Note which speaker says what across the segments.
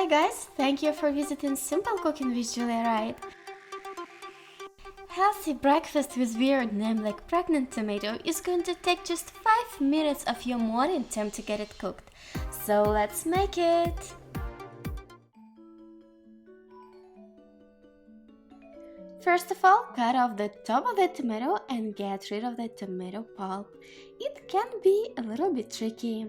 Speaker 1: Hi guys, thank you for visiting Simple Cooking with Julia Wright. Healthy breakfast with weird name like pregnant tomato is going to take just 5 minutes of your morning time to get it cooked. So let's make it! First of all, cut off the top of the tomato and get rid of the tomato pulp. It can be a little bit tricky.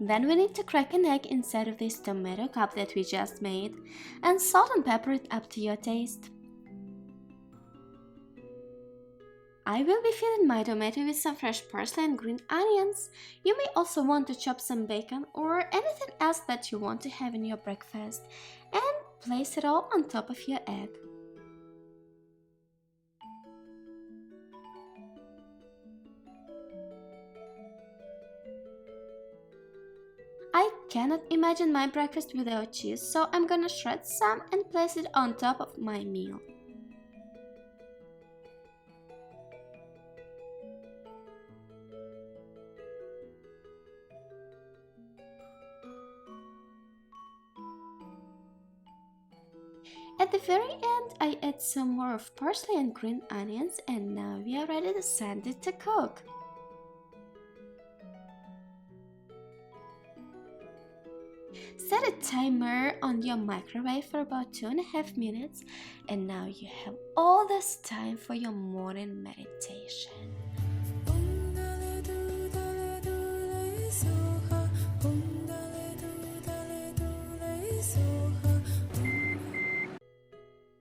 Speaker 1: Then we need to crack an egg inside of this tomato cup that we just made, and salt and pepper it up to your taste. I will be filling my tomato with some fresh parsley and green onions. You may also want to chop some bacon or anything else that you want to have in your breakfast, and place it all on top of your egg. I cannot imagine my breakfast without cheese, so I'm gonna shred some and place it on top of my meal. At the very end, I add some more of parsley and green onions, and now we are ready to send it to cook. Set a timer on your microwave for about 2.5 minutes, and now you have all this time for your morning meditation.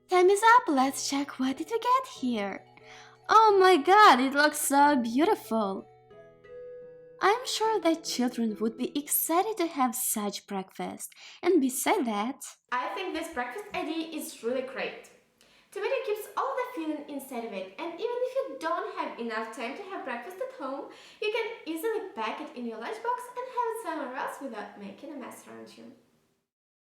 Speaker 1: Time is up, let's check what did we get here. Oh my god, it looks so beautiful! I'm sure that children would be excited to have such breakfast. And beside that,
Speaker 2: I think this breakfast idea is really great. Tomato keeps all the filling inside of it, and even if you don't have enough time to have breakfast at home, you can easily pack it in your lunchbox and have it somewhere else without making a mess around you.